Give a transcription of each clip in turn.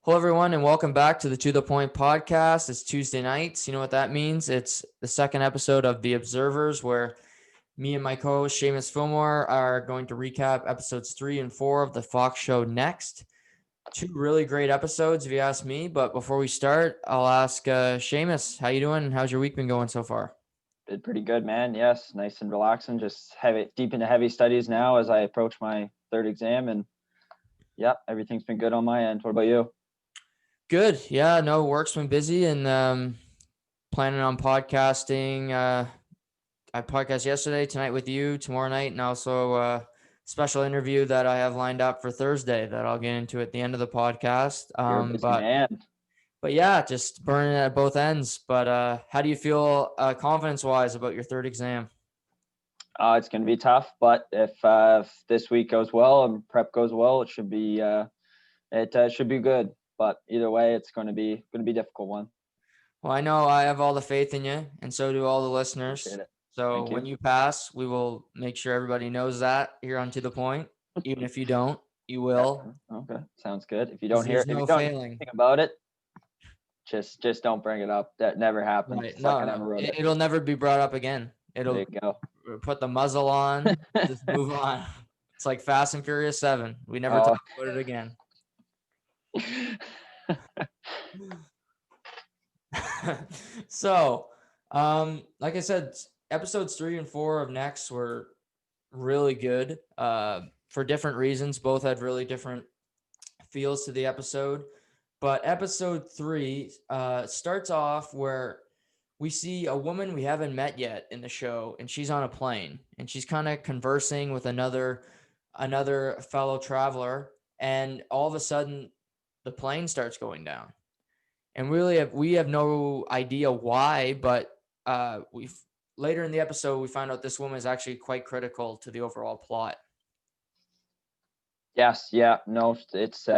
Hello, everyone, and welcome back to the Point podcast. It's Tuesday nights. You know what that means? It's the second episode of The Observers, where me and my co-host Shamus Fillmore are going to recap episodes 3 and 4 of the Fox show next. Two really great episodes, if you ask me. But before we start, I'll ask Shamus, how you doing? How's your week been going so far? Did pretty good, man. Yes, nice and relaxing. Just deep into heavy studies now as I approach my third exam, and yeah, everything's been good on my end. What about you? Good. Yeah, no, work's been busy and planning on podcasting. I podcast yesterday, tonight with you, tomorrow night, and also a special interview that I have lined up for Thursday that I'll get into at the end of the podcast. You're a busy man. But yeah, just burning at both ends. But how do you feel confidence wise about your third exam? It's going to be tough, but if this week goes well and prep goes well, it should be good. But either way, it's going to be a difficult one. Well, I know I have all the faith in you, and so do all the listeners. Appreciate it. So Thank you. when you pass, we will make sure everybody knows that here on To The Point. Even if you don't, you will. Okay, sounds good. If you 'Cause don't hear, there's if you no don't hear failing. anything about it, just don't bring it up. That never happened. Right. It's like I No, never wrote it. it'll never be brought up again. There It'll you go. put the muzzle on, just move on. It's like Fast and Furious 7. We never Oh. talk about it again. So, like I said, episodes 3 and 4 of Next were really good for different reasons. Both had really different feels to the episode. But episode 3 starts off where we see a woman we haven't met yet in the show, and she's on a plane, and she's kind of conversing with another fellow traveler, and all of a sudden the plane starts going down. And we have no idea why, but we later in the episode we find out this woman is actually quite critical to the overall plot. Yes, yeah, no, it's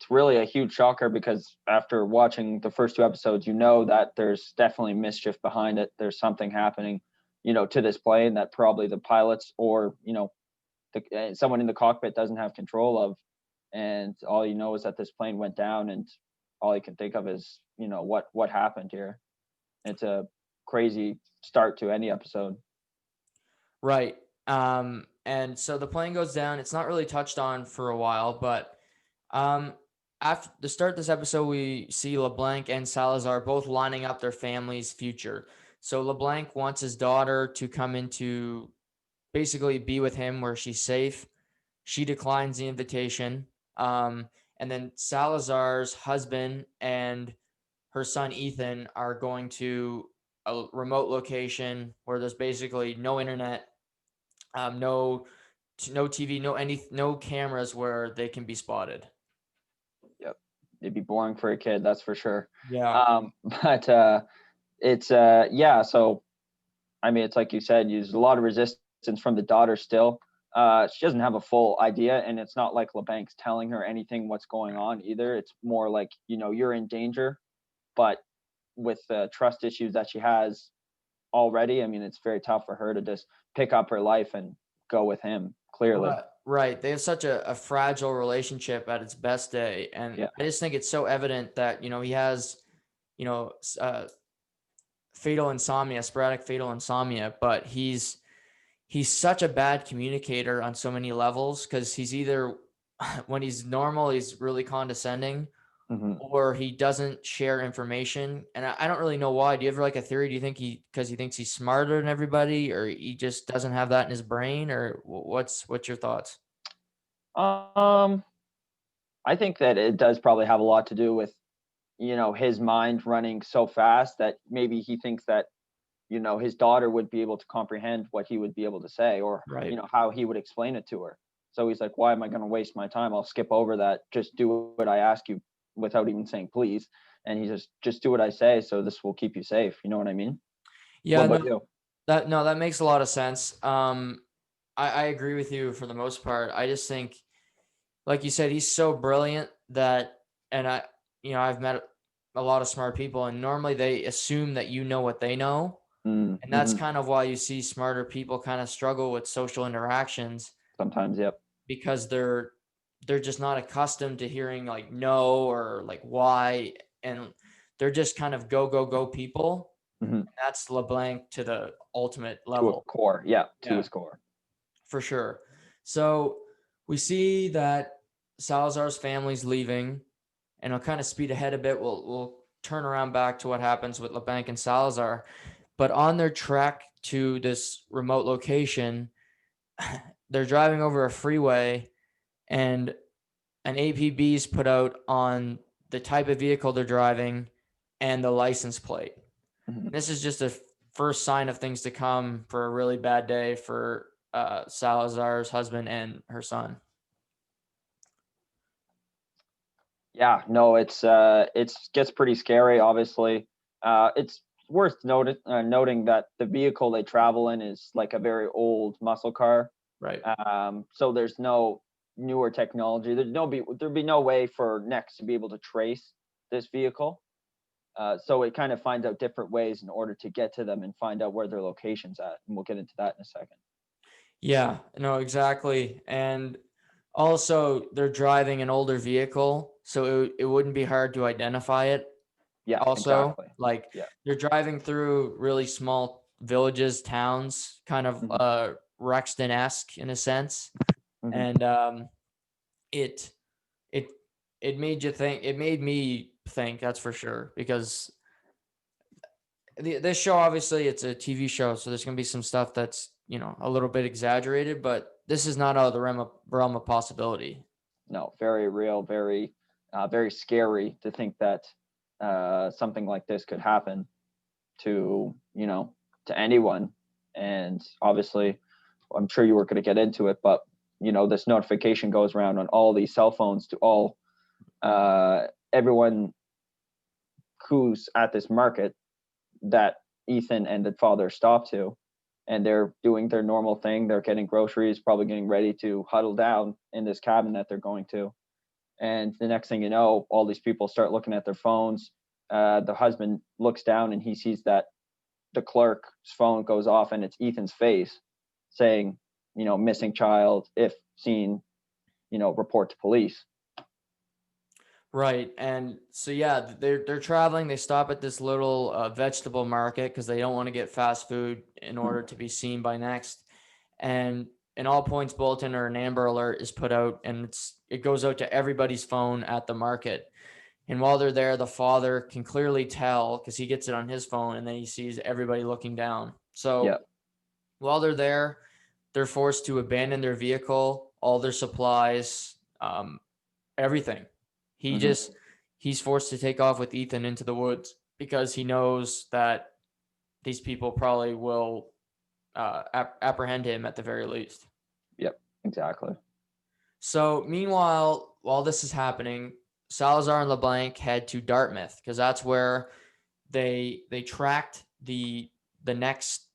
really a huge shocker because after watching the first two episodes, you know that there's definitely mischief behind it. There's something happening, to this plane that probably the pilots or someone in the cockpit doesn't have control of, and all you know is that this plane went down, and all you can think of is what happened here. It's a crazy start to any episode. Right. And so the plane goes down. It's not really touched on for a while, but after the start of this episode, we see LeBlanc and Salazar both lining up their family's future. So LeBlanc wants his daughter to come into basically be with him where she's safe. She declines the invitation. And then Salazar's husband and her son Ethan are going to a remote location where there's basically no internet, no TV, no cameras where they can be spotted. Yep, it'd be boring for a kid, that's for sure. Yeah. But it's yeah. So I mean, it's like you said, there's a lot of resistance from the daughter still. She doesn't have a full idea, and it's not like LeBlanc's telling her anything what's going on either. It's more like, you're in danger, but with the trust issues that she has already, I mean, it's very tough for her to just pick up her life and go with him, clearly. Right. They have such a fragile relationship at its best day. And Yeah. I just think it's so evident that, he has, sporadic fatal insomnia, but he's such a bad communicator on so many levels, because he's either when he's normal, he's really condescending, or he doesn't share information. And I don't really know why. Do you ever like a theory? Do you think because he thinks he's smarter than everybody, or he just doesn't have that in his brain, or what's your thoughts? I think that it does probably have a lot to do with, his mind running so fast that maybe he thinks that, his daughter would be able to comprehend what he would be able to say, or, Right. How he would explain it to her. So he's like, why am I going to waste my time? I'll skip over that. Just do what I ask you without even saying please. And he just do what I say. So this will keep you safe. You know what I mean? Yeah, What about you? that makes a lot of sense. I agree with you for the most part. I just think, like you said, he's so brilliant that, and I've met a lot of smart people, and normally they assume that you know what they know. And that's kind of why you see smarter people kind of struggle with social interactions. Sometimes, yep. Because they're they're just not accustomed to hearing like no or like why, and they're just kind of go go go people. Mhm. That's LeBlanc to the ultimate To a level. core, yeah, to Yeah, his core. for sure. So we see that Salazar's family's leaving, and I'll kind of speed ahead a bit. We'll turn around back to what happens with LeBlanc and Salazar. But on their trek to this remote location, they're driving over a freeway, and an APB is put out on the type of vehicle they're driving and the license plate. Mhm. This is just a first sign of things to come for a really bad day for Salazar's husband and her son. Yeah, no, it's gets pretty scary, obviously. It's worth noting that the vehicle they travel in is like a very old muscle car. Right. So there's no newer technology. There'd be no way for Next to be able to trace this vehicle. So it kind of finds out different ways in order to get to them and find out where their location's at. And we'll get into that in a second. Yeah, no, exactly. And also, they're driving an older vehicle, so it wouldn't be hard to identify it. Yeah, Also, exactly. like Yeah. they're driving through really small villages, towns, kind of Hmm. Rexton-esque in a sense. Hmm. And it it it made you think. It made me think, that's for sure, because this show, obviously it's a TV show, so there's gonna be some stuff that's a little bit exaggerated, but this is not out of the realm of possibility. No, very real, very scary to think that something like this could happen to to anyone. And obviously, I'm sure you were going to get into it, but this notification goes around on all these cell phones to all everyone who's at this market that Ethan and the father stop to, and they're doing their normal thing. They're getting groceries, probably getting ready to huddle down in this cabin that they're going to. And the next thing you know, all these people start looking at their phones. The husband looks down and he sees that the clerk's phone goes off and it's Ethan's face saying, missing child. If seen, report to police. Right. And so yeah, they're traveling. They stop at this little vegetable market because they don't want to get fast food in order to be seen by Next. And an all points bulletin or an Amber Alert is put out, and it goes out to everybody's phone at the market. And while they're there, the father can clearly tell because he gets it on his phone, and then he sees everybody looking down. Yeah. So while they're there, they're forced to abandon their vehicle, all their supplies, everything. He Hmm. just he's forced to take off with Ethan into the woods because he knows that these people probably will apprehend him at the very least. Yep. Exactly. So meanwhile, while this is happening, Salazar and LeBlanc head to Dartmouth because that's where they tracked the next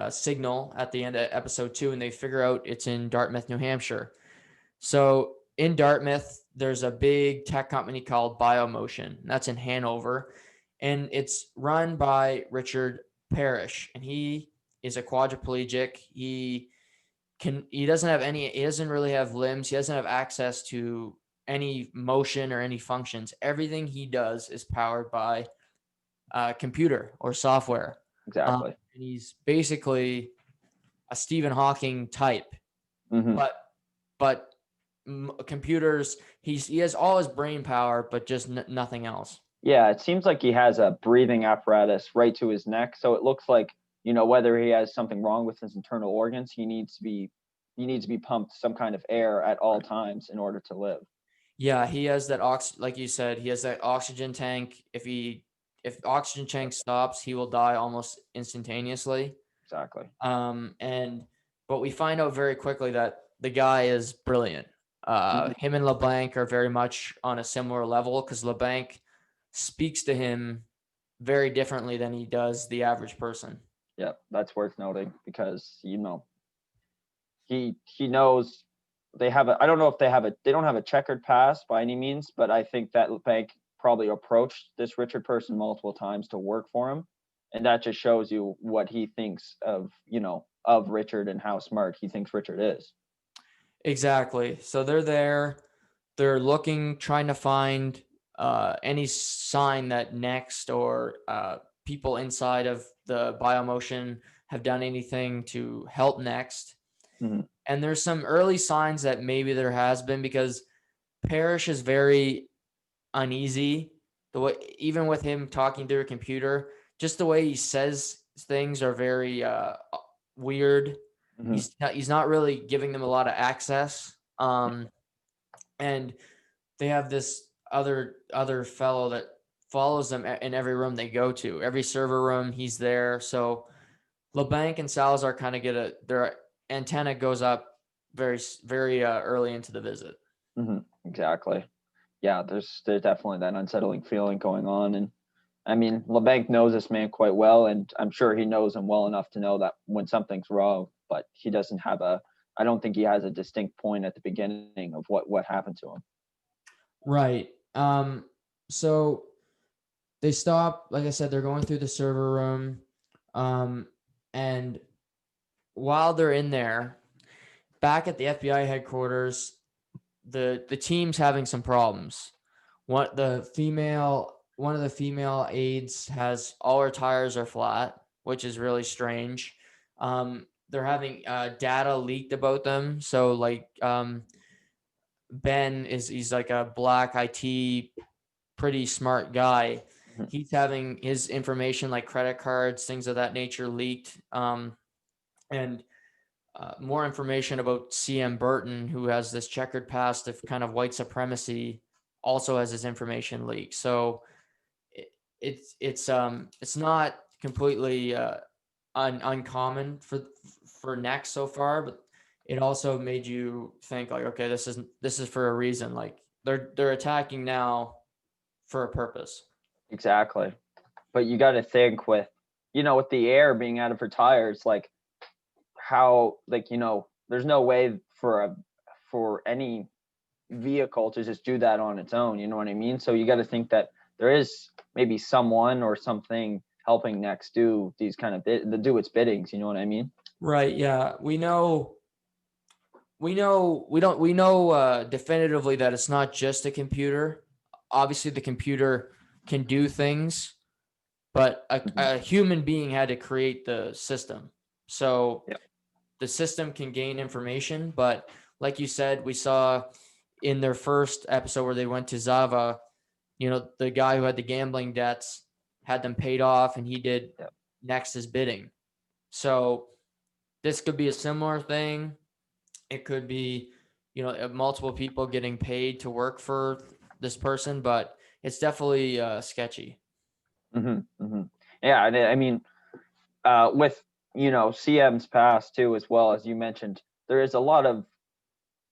signal at the end of episode 2, and they figure out it's in Dartmouth, New Hampshire. So in Dartmouth, there's a big tech company called Biomotion. That's in Hanover, and it's run by Richard Parrish, and he is a quadriplegic. He doesn't really have limbs. He doesn't have access to any motion or any functions. Everything he does is powered by computer or software. Exactly. And he's basically a Stephen Hawking type, Hmm. but but computers. He has all his brain power, but just nothing else. Yeah, it seems like he has a breathing apparatus right to his neck, so it looks like whether he has something wrong with his internal organs, he needs to be pumped some kind of air at all Right. times in order to live. Yeah, he has that like you said, he has that oxygen tank. If the oxygen tank stops, he will die almost instantaneously. Exactly. And but we find out very quickly that the guy is brilliant. Hmm. Him and LeBlanc are very much on a similar level because LeBlanc speaks to him very differently than he does the average person. Yeah, that's worth noting because he knows they have a. I don't know if they don't have a checkered past by any means, but I think that bank probably approached this Richard person multiple times to work for him, and that just shows you what he thinks of Richard and how smart he thinks Richard is. Exactly. So they're there. They're looking, trying to find any sign that Next or people inside of the Biomotion have done anything to help Next. Mhm. And there's some early signs that maybe there has been, because Parrish is very uneasy. The way, even with him talking through a computer, just the way he says things are very weird. Mhm. He's not really giving them a lot of access. And they have this other fellow that follows them in every room they go to. Every server room, he's there. So LeBlanc and Salazar kind of get their antenna goes up very early into the visit. Mhm. Exactly. Yeah, there's definitely that unsettling feeling going on, and I mean, LeBlanc knows this man quite well, and I'm sure he knows him well enough to know that when something's wrong, but he doesn't have a. I don't think he has a distinct point at the beginning of what happened to him. Right. So they stop, like I said, they're going through the server room. Um, and while they're in there, back at the FBI headquarters, the team's having some problems. One of the female aides has all her tires are flat, which is really strange. They're having data leaked about them. So like Ben he's like a black IT pretty smart guy. Mhm. He's having his information like credit cards, things of that nature leaked. And more information about CM Burton, who has this checkered past of kind of white supremacy, also has his information leaked. So it, it's not completely uncommon for Next so far, but it also made you think like, okay, this is for a reason. Like they're attacking now for a purpose. Exactly, but you got to think with, with the air being out of her tires, like how, like there's no way for any vehicle to just do that on its own. You know what I mean? So you got to think that there is maybe someone or something helping Next do these kind of do its biddings. You know what I mean? Right. Yeah. We know definitively that it's not just a computer. Obviously, the computer can do things, but Hmm. a human being had to create the system. So Yeah. the system can gain information, but like you said, we saw in their first episode where they went to Zava, the guy who had the gambling debts had them paid off, and he did Yeah. Next's bidding. So this could be a similar thing. It could be, multiple people getting paid to work for this person, but it's definitely sketchy. Hmm. Hmm. Yeah. I mean, with CM's past too, as well as you mentioned, there is a lot of,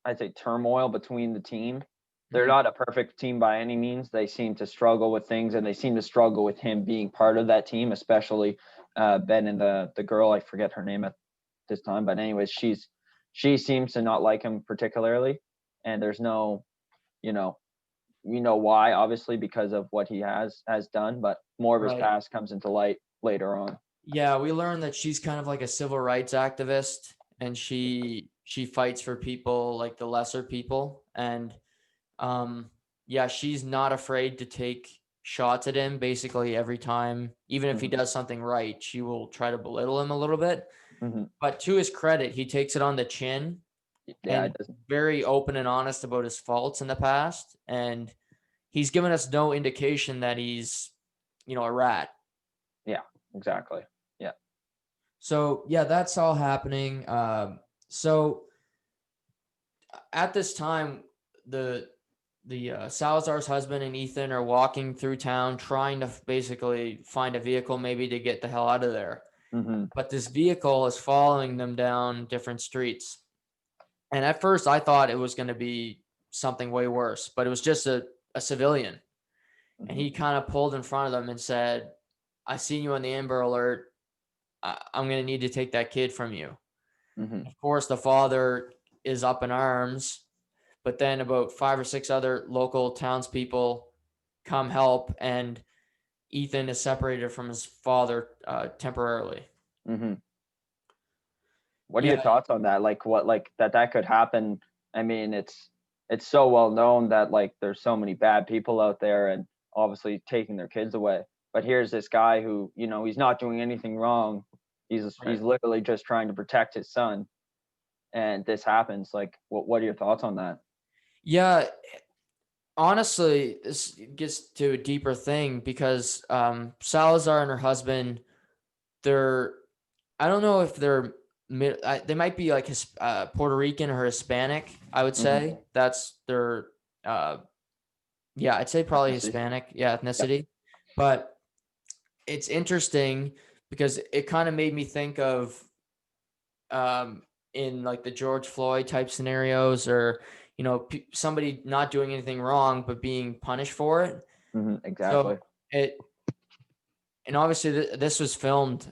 I'd say, turmoil between the team. They're Mhm. not a perfect team by any means. They seem to struggle with things, and they seem to struggle with him being part of that team, especially Ben and the girl. I forget her name at this time, but anyways, she seems to not like him particularly, and there's no, you know, we know why, obviously because of what he has done, but more of his Right. past comes into light later on. Yeah, we learned that she's kind of like a civil rights activist, and she fights for people like the lesser people. And um yeah, she's not afraid to take shots at him basically every time. Even if he Hmm. does something right, she will try to belittle him a little bit. Hmm. But to his credit, he takes it on the chin Yeah, it and doesn't. very open and honest about his faults in the past. And he's given us no indication that he's, a rat. Yeah, exactly. Yeah. So yeah, that's all happening. So at this time, the Salazar's husband and Ethan are walking through town trying to basically find a vehicle maybe to get the hell out of there. Hmm. But this vehicle is following them down different streets. And at first I thought it was going to be something way worse, but it was just a civilian. And Hmm. he kind of pulled in front of them and said, I seen you on the Amber Alert. I'm going to need to take that kid from you. Hmm. Of course, the father is up in arms, but then about 5 or 6 other local townspeople come help, and Ethan is separated from his father temporarily. Hmm. What are your Yeah, thoughts on that? Like, what, like that could happen? I mean, it's so well known that like there's so many bad people out there and obviously taking their kids away. But here's this guy who, he's not doing anything wrong. He's Right. literally just trying to protect his son, and this happens. Like, what are your thoughts on that? Yeah, honestly, this gets to a deeper thing because Salazar and her husband, they're I don't know if they're they might be like Puerto Rican or Hispanic. I would Hmm. say that's their uh, yeah, I'd say probably Ethnicity. Hispanic, yeah, Yep. ethnicity. But it's interesting because it kind of made me think of in like the George Floyd type scenarios, or somebody not doing anything wrong but being punished for it. So Exactly. it and obviously this was filmed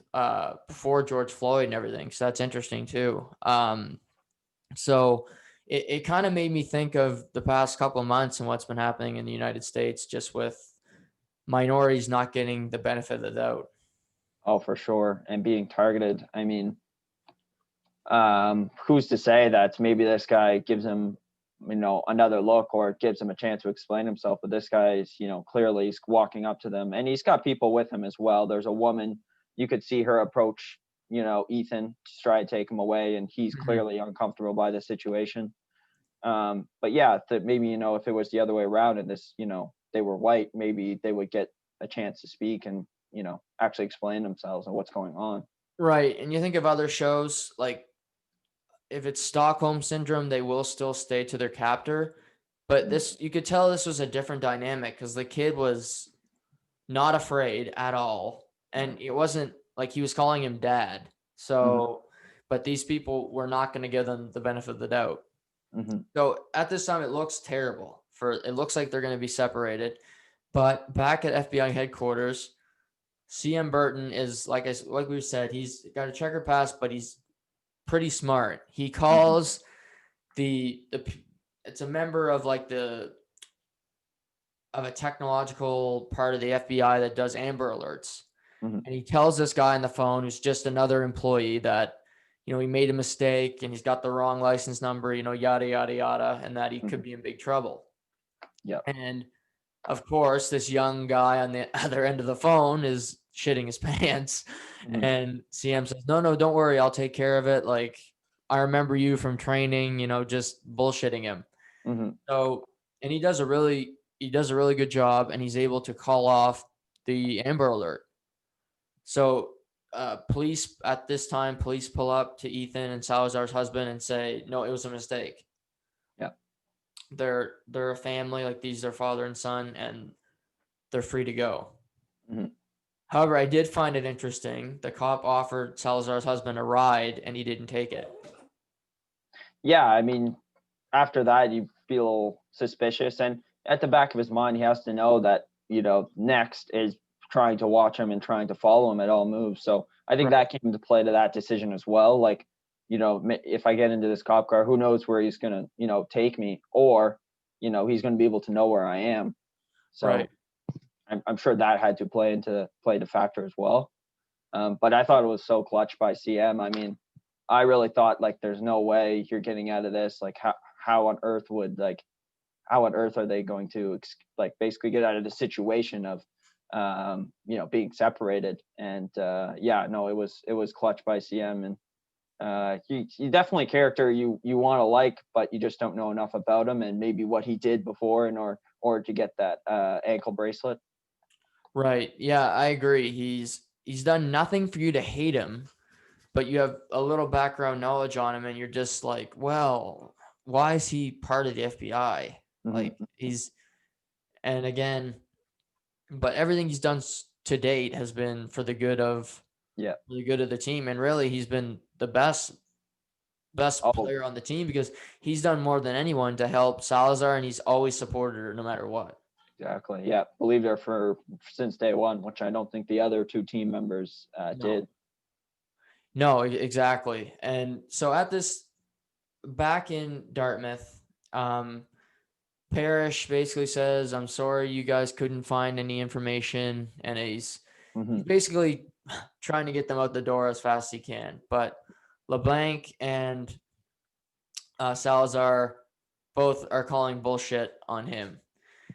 before George Floyd and everything, so that's interesting too. So it kind of made me think of the past couple of months and what's been happening in the United States, just with minorities not getting the benefit of the doubt. Oh, for sure. And being targeted. I mean, who's to say that maybe this guy gives him, another look or gives him a chance to explain himself? But this guy's, clearly he's walking up to them, and he's got people with him as well. There's a woman, you could see her approach, Ethan to try to take him away, and he's Mhm. clearly uncomfortable by the situation. But yeah, that maybe, if it was the other way around and this, they were white, maybe they would get a chance to speak and, actually explain themselves and what's going on. Right, and you think of other shows like if it's Stockholm syndrome, they will still stay to their captor. But Mhm. this, you could tell this was a different dynamic because the kid was not afraid at all. And it wasn't like he was calling him dad. Mhm. So, but these people were not going to give them the benefit of the doubt. Mhm. So at this time, it looks terrible. It looks like they're going to be separated. But back at FBI headquarters, CM Burton is like we said, he's got a checker pass, but he's pretty smart. He Mhm. calls the it's a member of like the of a technological part of the FBI that does Amber Alerts. Mhm. And he tells this guy on the phone, who's just another employee, that he made a mistake and he's got the wrong license number, yada yada yada, and that he could Mhm. be in big trouble. Yep. And of course, this young guy on the other end of the phone is shitting his pants. Mhm. And CM says, "No, no, don't worry, I'll take care of it. Like, I remember you from training, just bullshitting him." Mhm. So, and he does a really good job, and he's able to call off the Amber Alert. So, police pull up to Ethan and Salazar's husband and say, "No, it was a mistake. Yep. They're a family, like these are father and son, and they're free to go." Mhm. However, I did find it interesting. The cop offered Salazar's husband a ride, and he didn't take it. Yeah, I mean, after that, you feel suspicious, and at the back of his mind, he has to know that, next is trying to watch him and trying to follow him at all moves. So I think Right. that came into play to that decision as well. Like, if I get into this cop car, who knows where he's gonna, take me, or, he's gonna be able to know where I am. Right. So I'm sure that had to play the factor as well. But I thought it was so clutch by CM. I mean, I really thought like there's no way you're getting out of this. Like how on earth would like how on earth are they going to like basically get out of the situation of being separated? And yeah, no, it was clutch by CM, and he definitely a character you want to like, but you just don't know enough about him and maybe what he did before in order to get that ankle bracelet. Right. Yeah, I agree. He's done nothing for you to hate him, but you have a little background knowledge on him, and you're just like, well, why is he part of the FBI? Like Hmm. and again, but everything he's done to date has been Yeah. for the good of the team, and really, he's been the best Oh, player on the team because he's done more than anyone to help Salazar, and he's always supported her no matter what. exactly. Yeah, believed her for since day one, which I don't think the other two team members No, did. no, exactly. And so at this back in Dartmouth, Parrish basically says, "I'm sorry you guys couldn't find any information," and he's Hmm. basically trying to get them out the door as fast as he can. But LeBlanc and Salazar both are calling bullshit on him.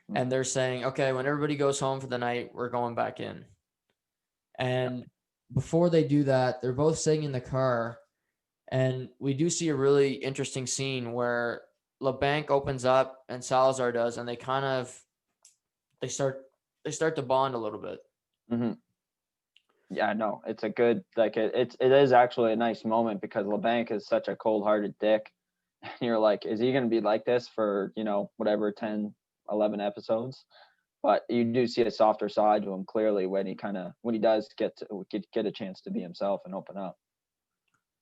Mhm. And they're saying, okay, when everybody goes home for the night, we're going back in. Yeah. And before they do that, they're both sitting in the car. And we do see a really interesting scene where LeBlanc opens up and Salazar does, and they start they start to bond a little bit. Mhm. Yeah, no, it's a good like it is actually a nice moment because LeBlanc is such a cold-hearted dick. And you're like, is he going to be like this for, whatever 10, 11 episodes? But you do see a softer side to him clearly when he does get a chance to be himself and open up.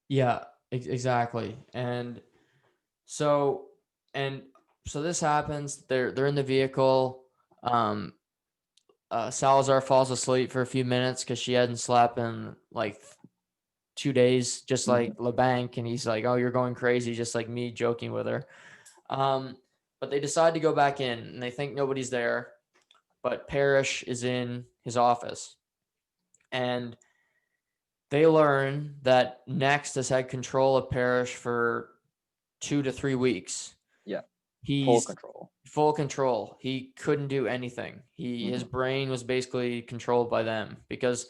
Yeah, exactly. So and so this happens. They're in the vehicle. Um, Salazar falls asleep for a few minutes because she hadn't slept in like 2 days, just Mhm. like LeBlanc, and he's like, "Oh, you're going crazy," just like me joking with her. Um, but they decide to go back in, and they think nobody's there, but Parrish is in his office, and they learn that Next has had control of Parrish for 2 to 3 weeks. Yeah, full He's control. full control. He couldn't do anything. His Mhm. brain was basically controlled by them because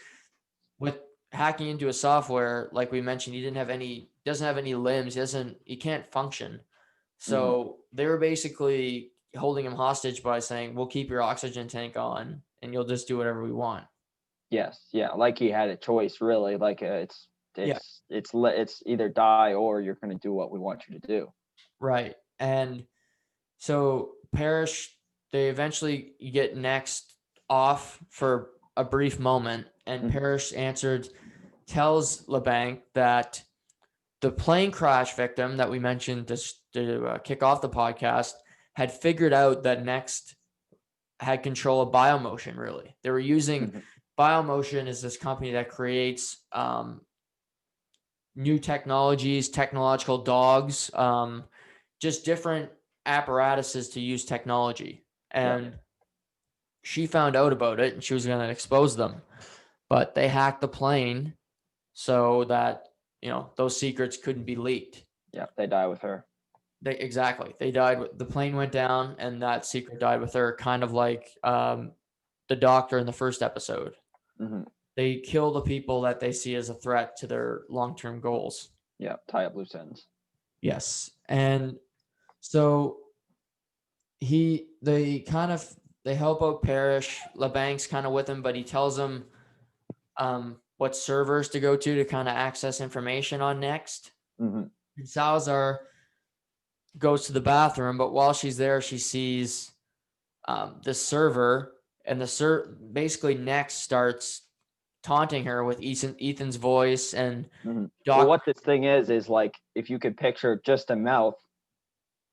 with hacking into a software, like we mentioned, he doesn't have any limbs. He can't function. Mhm. So they were basically holding him hostage by saying, "We'll keep your oxygen tank on, and you'll just do whatever we want." Yes, yeah, like he had a choice really, like, Yeah, it's either die or you're gonna do what we want you to do. right. And so Parrish, they eventually get Next off for a brief moment, and Mhm. Parrish tells LeBlanc that the plane crash victim that we mentioned to kick off the podcast had figured out that Next had control of Biomotion. Really, they were using Mhm. Biomotion is this company that creates new technologies, technological dogs, just different apparatuses to use technology. Yeah, And she found out about it, and she was going to expose them, but they hacked the plane so that those secrets couldn't be leaked. yeah, they die with her. They died. The plane went down, and that secret died with her. Kind of like the doctor in the first episode. Mhm. They kill the people that they see as a threat to their long-term goals. Yeah, tie up loose ends. Yes, and so they help out Parrish. LeBank's kind of with him, but he tells him what servers to go to kind of access information on Next. Mhm. And Salazar goes to the bathroom, but while she's there, she sees this server, and basically Next starts taunting her with Ethan's voice and Mhm. Well, Doc. what this thing is like if you could picture just a mouth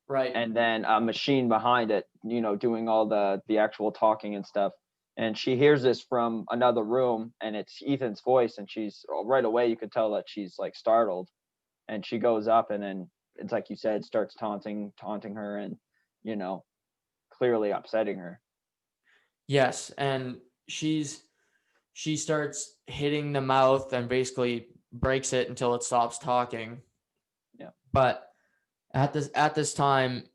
Right. and then a machine behind it, doing all the actual talking and stuff. And she hears this from another room, and it's Ethan's voice, and she's right away you could tell that she's like startled, and she goes up, and then it's like you said, starts taunting her, and you know, clearly upsetting her. Yes, and she starts hitting the mouth and basically breaks it until it stops talking. Yeah. But at this time,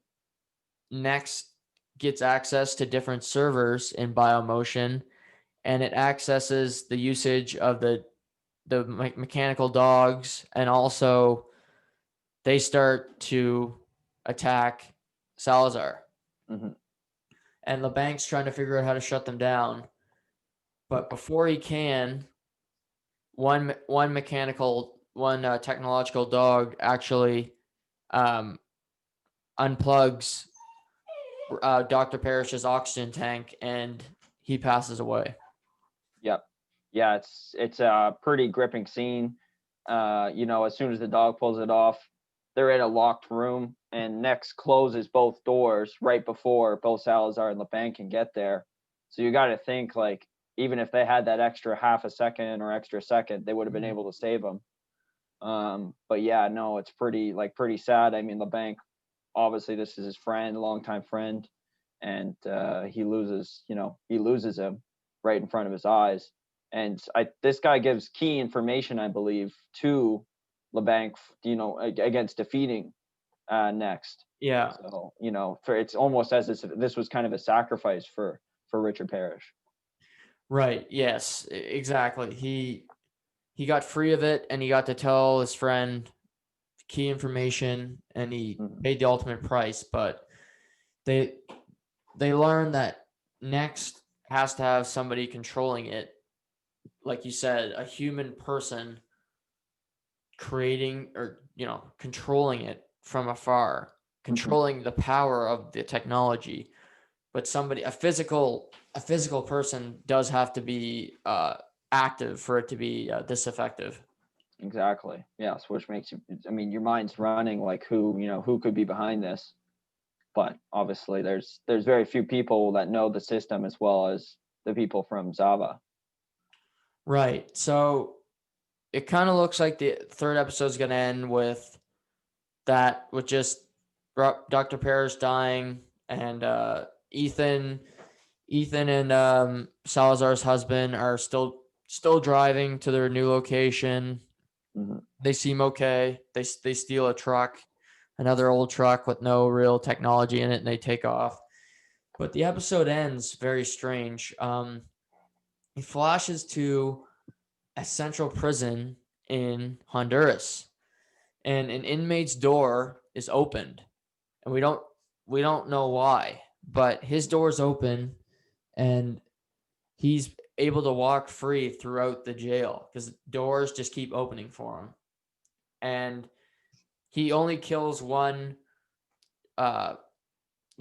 Next gets access to different servers in Biomotion, and it accesses the usage of the mechanical dogs, and also they start to attack Salazar. Hmm. And LeBank's trying to figure out how to shut them down, but before he can, one technological dog actually um, unplugs Dr. Parrish's oxygen tank, and he passes away. Yep. Yeah, it's a pretty gripping scene. As soon as the dog pulls it off, they're in a locked room, and Next closes both doors right before both Salazar and LeBlanc can get there. So you got to think like even if they had that extra half a second or extra second, they would have been Mhm. able to save him. But yeah, no, it's pretty sad. I mean, LeBlanc obviously this is his friend, longtime friend, and he loses him right in front of his eyes. And this guy gives key information, I believe, to LeBlanc, against defeating next. Yeah. So, for it's almost as if this was kind of a sacrifice for Richard Parrish. Right. Yes. Exactly. He got free of it, and he got to tell his friend key information, and he Mhm. paid the ultimate price. But they they learned that Next has to have somebody controlling it, like you said, a human person creating or controlling it from afar, Mhm. controlling the power of the technology. But somebody, a physical person does have to be active for it to be this effective. Exactly. Yes, which makes you. I mean, your mind's running like who could be behind this. But obviously, there's very few people that know the system as well as the people from Zava. Right. So it kind of looks like the third episode is going to end with just Dr. Parrish dying, and Ethan and Salazar's husband are still driving to their new location. Hmm. They seem okay. They steal a truck, another old truck with no real technology in it, and they take off. But the episode ends very strange. It flashes to a central prison in Honduras, and an inmate's door is opened, and we don't know why, but his door is open, and he's able to walk free throughout the jail because doors just keep opening for him. And he only kills one uh,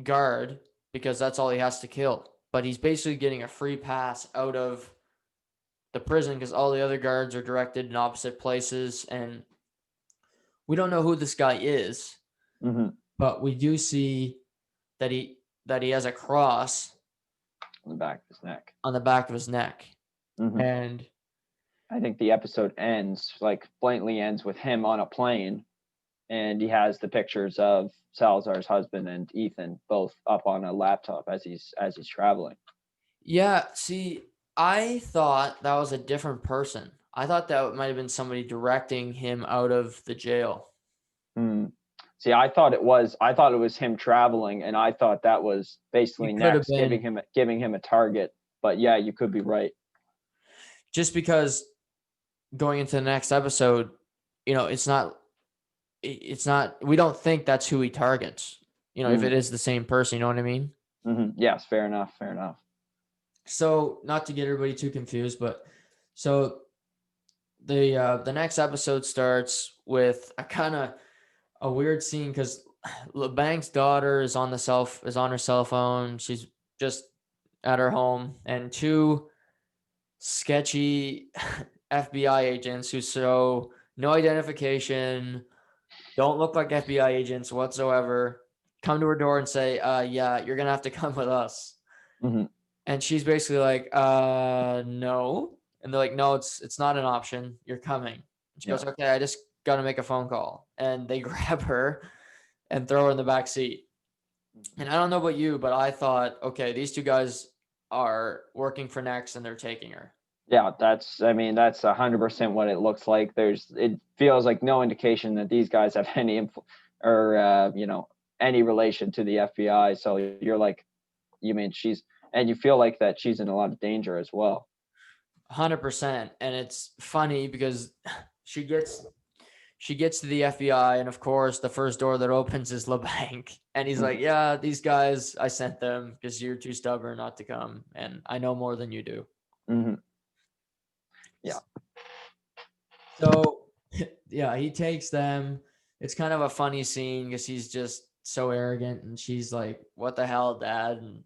guard because that's all he has to kill. But he's basically getting a free pass out of the prison because all the other guards are directed in opposite places. And we don't know who this guy is, Hmm. but we do see that he has a cross On the back of his neck. on the back of his neck. Hmm. And I think the episode ends like blatantly ends with him on a plane, and he has the pictures of Salazar's husband and Ethan both up on a laptop as he's traveling. yeah, see, I thought that was a different person. I thought that might have been somebody directing him out of the jail. Mm. See, I thought it was him traveling, and I thought that was basically It could have next giving been him a target. But yeah, you could be right. just because going into the next episode, it's not we don't think that's who he targets. If it Mm. is the same person, you know what I mean? Hmm. Yes, fair enough. Fair enough. So, not to get everybody too confused, but so the next episode starts with a kind of a weird scene because LeBlanc's daughter is on her cell phone. She's just at her home, and two sketchy FBI agents who show no identification, don't look like FBI agents whatsoever, come to her door and say, yeah, you're gonna have to come with us. Hmm. And she's basically like, no. And they're like, no, it's not an option. You're coming. And she goes, Yeah. okay, I just gotta make a phone call. And they grab her and throw her in the back seat. Mhm. And I don't know about you, but I thought, okay, these two guys are working for Next and they're taking her. Yeah, I mean, that's 100% what it looks like. It feels like no indication that these guys have any or any relation to the FBI. So you're like, you mean and you feel like that she's in a lot of danger as well. 100%. And it's funny because she gets she gets to the FBI, and of course, the first door that opens is LeBlanc. And he's like, Hmm. yeah, these guys, I sent them because you're too stubborn not to come. And I know more than you do. Hmm. Yeah. So, yeah, he takes them. It's kind of a funny scene because he's just so arrogant. And she's like, what the hell, dad? And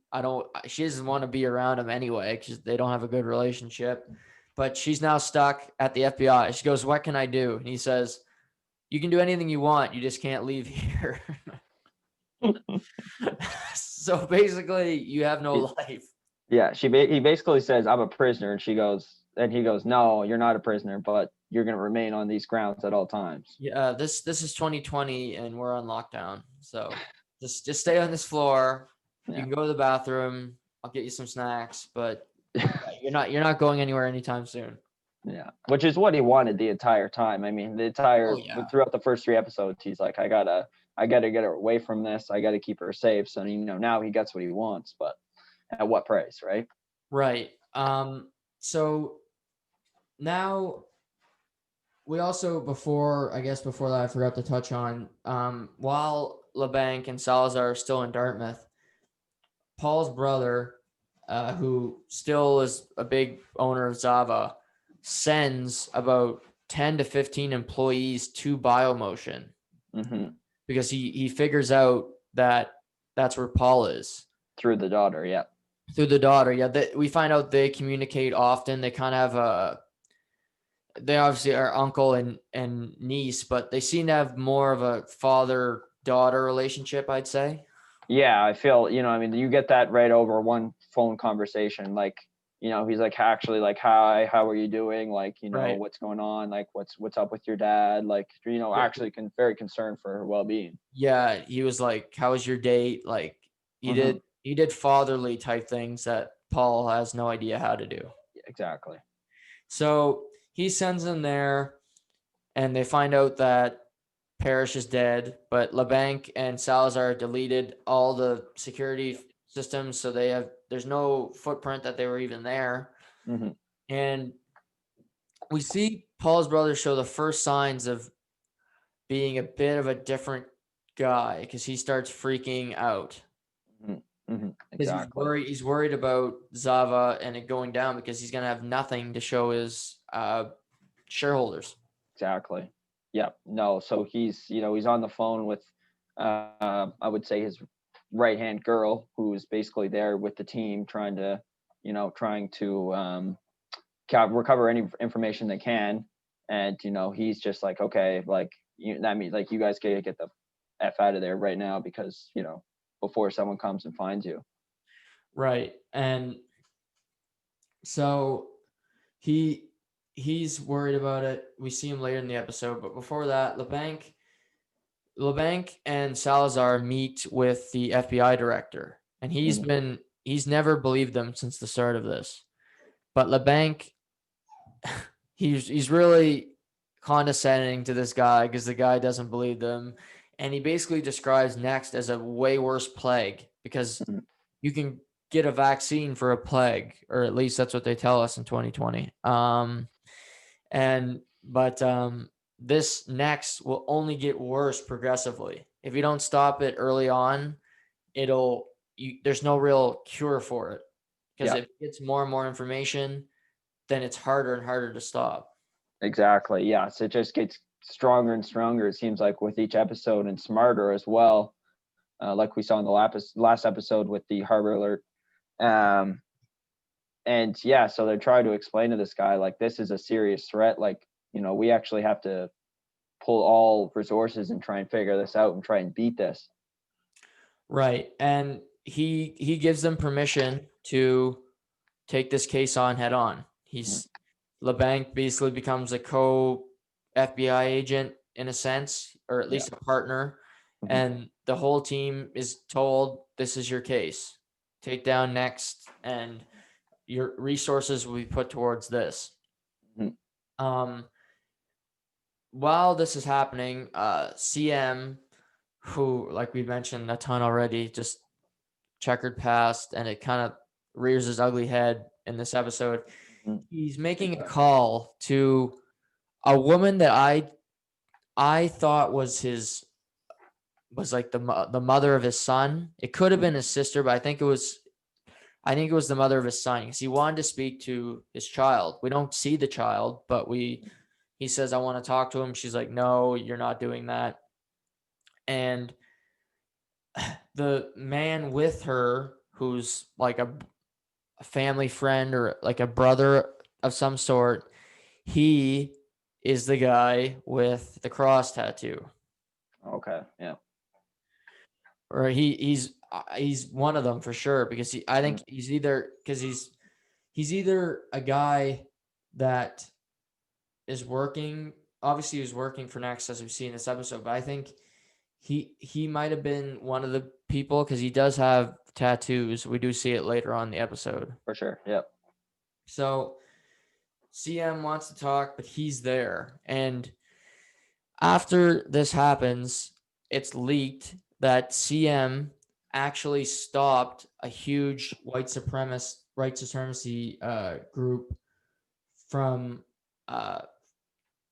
she doesn't want to be around him anyway because they don't have a good relationship. But she's now stuck at the FBI. She goes, what can I do? And he says, you can do anything you want. You just can't leave here. So basically, you have no life. Yeah, he basically says, "I'm a prisoner," and he goes, "No, you're not a prisoner, but you're going to remain on these grounds at all times." Yeah, this is 2020 and we're on lockdown. So just stay on this floor. You Yeah. can go to the bathroom. I'll get you some snacks, but you're not going anywhere anytime soon. Yeah, which is what he wanted the entire time. I mean, Oh yeah. throughout the first three episodes, he's like, I got to get her away from this. I got to keep her safe. So, now he gets what he wants, but at what price, right? Right. So now we also, before that, I forgot to touch on, while LeBlanc and Salazar are still in Dartmouth, Paul's brother, who still is a big owner of Zava, sends about 10 to 15 employees to Biomotion Hmm. because he figures out that that's where Paul is. Through the daughter, yeah. Through the daughter, yeah. We find out they communicate often. They kind of have they obviously are uncle and niece, but they seem to have more of a father daughter relationship, I'd say. Yeah, I feel, you get that right over one phone conversation. Like, he's like, actually, like, hi, how are you doing? Like, Right. what's going on? Like, what's up with your dad? Like, actually very concerned for her well-being. Yeah, he was like, "How was your date?" Like Hmm. he did fatherly type things that Paul has no idea how to do. Exactly. So he sends them there, and they find out that Parrish is dead, but LeBlanc and Salazar deleted all the security systems, so there's no footprint that they were even there. Hmm. And we see Paul's brother show the first signs of being a bit of a different guy because he starts freaking out. Hmm. Hmm. Because Exactly. he's worried about Zava and it going down because he's gonna have nothing to show his shareholders. Exactly. Yeah. No. So he's on the phone with, I would say his right hand girl, who's basically there with the team, trying to recover any information they can, and he's just like, okay, like that means like you guys gotta get the f out of there right now because before someone comes and finds you. Right. And so he he's worried about it. We see him later in the episode, but before that, LeBlanc and Salazar meet with the FBI director, and Hmm. he's never believed them since the start of this. But LeBlanc, he's really condescending to this guy because the guy doesn't believe them, and he basically describes next as a way worse plague because Hmm. you can get a vaccine for a plague, or at least that's what they tell us in 2020. And but this next will only get worse progressively. If you don't stop it early on, there's no real cure for it because Yeah. if it gets more and more information, then it's harder and harder to stop. Exactly. Yeah. So it just gets stronger and stronger. It seems like with each episode, and smarter as well. Like we saw in the last episode with the Harbor Alert. Um, and yeah, so they're trying to explain to this guy like this is a serious threat. Like we actually have to pull all resources and try and figure this out and try and beat this. Right. And he gives them permission to take this case on head on. Mhm. LeBlanc basically becomes a co FBI agent in a sense, or at Yeah. least a partner, Hmm. and the whole team is told this is your case. Take down next, and your resources will be put towards this. Hmm. Um, while this is happening, CM, who, like we mentioned a ton already, just checkered past, and it kind of rears his ugly head in this episode. Hmm. He's making a Exactly. call to a woman that I thought was like the mother of his son. It could have Hmm. been his sister, but I think it was the mother of his son because he wanted to speak to his child. We don't see the child, but he says I want to talk to him. She's like, no, you're not doing that. And the man with her, who's like a family friend or like a brother of some sort, he is the guy with the cross tattoo, Okay. Yeah. or he's one of them for sure because I Hmm. think he's either a guy that is working. Obviously, he was working for Next, as we see in this episode, but I think he might have been one of the people because he does have tattoos. We do see it later on in the episode. For sure. Yep. So CM wants to talk, but he's there. And after this happens, it's leaked that CM actually stopped a huge white supremacy group from uh,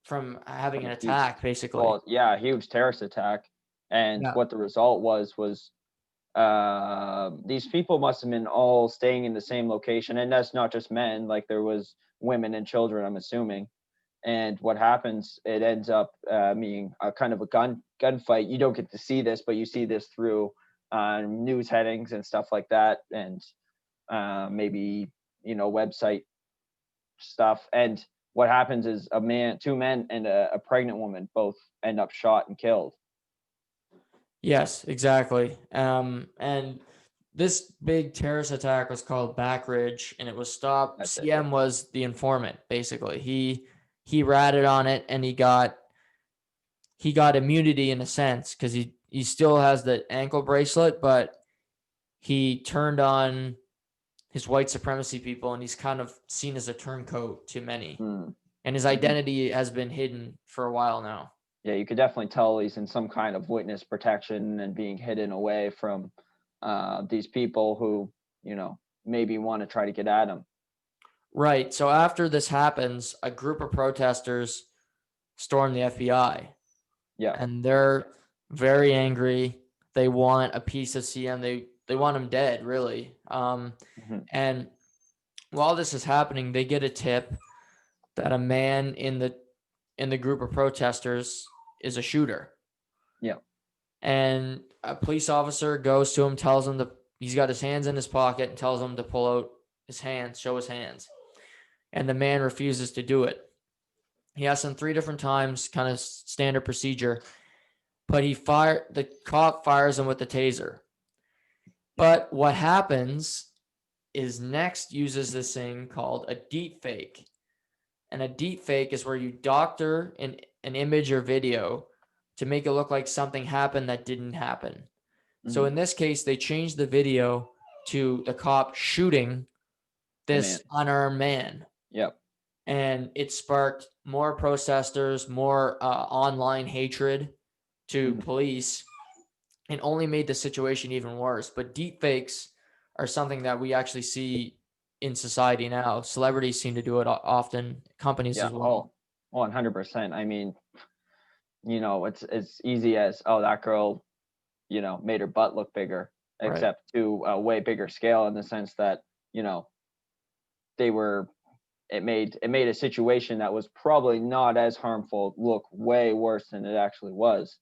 from having from an a huge, attack, basically. well, yeah, a huge terrorist attack. And Yeah. what the result was these people must have been all staying in the same location, and that's not just men. Like there was women and children, I'm assuming. And what happens? It ends up being a kind of a gunfight. You don't get to see this, but you see this through news headings and stuff like that, and maybe website stuff. And what happens is two men, and a pregnant woman both end up shot and killed. Yes, exactly. And this big terrorist attack was called Back Ridge, and it was stopped. That's it. CM was the informant, basically. He ratted on it, and he got immunity in a sense because he still has the ankle bracelet, but he turned on his white supremacy people, and he's kind of seen as a turncoat to many. Mm. And his Hmm. identity has been hidden for a while now. Yeah, you could definitely tell he's in some kind of witness protection and being hidden away from these people who, maybe want to try to get at him. Right. So after this happens, a group of protesters storm the FBI, Yeah. and they're very angry. They want a piece of CM. They want him dead, really. Hmm. And while this is happening, they get a tip that a man in the group of protesters is a shooter. Yeah. And a police officer goes to him, tells him he's got his hands in his pocket, and tells him to pull out his hands, show his hands. And the man refuses to do it. He asks him 3 different times, kind of standard procedure, but the cop fires him with the taser. But what happens is Next uses this thing called a deep fake. And a deep fake is where you doctor an image or video to make it look like something happened that didn't happen. So Hmm. in this case, they changed the video to the cop shooting The man. this unarmed man. Yep. And it sparked more protesters, more online hatred to Hmm. police, and only made the situation even worse. But deepfakes are something that we actually see in society now. Celebrities seem to do it often, companies Yeah. as well. Oh, 100%. I mean, it's easy as, oh, that girl, made her butt look bigger, Right. except to a way bigger scale in the sense that, you know, they were it made a situation that was probably not as harmful look way worse than it actually was.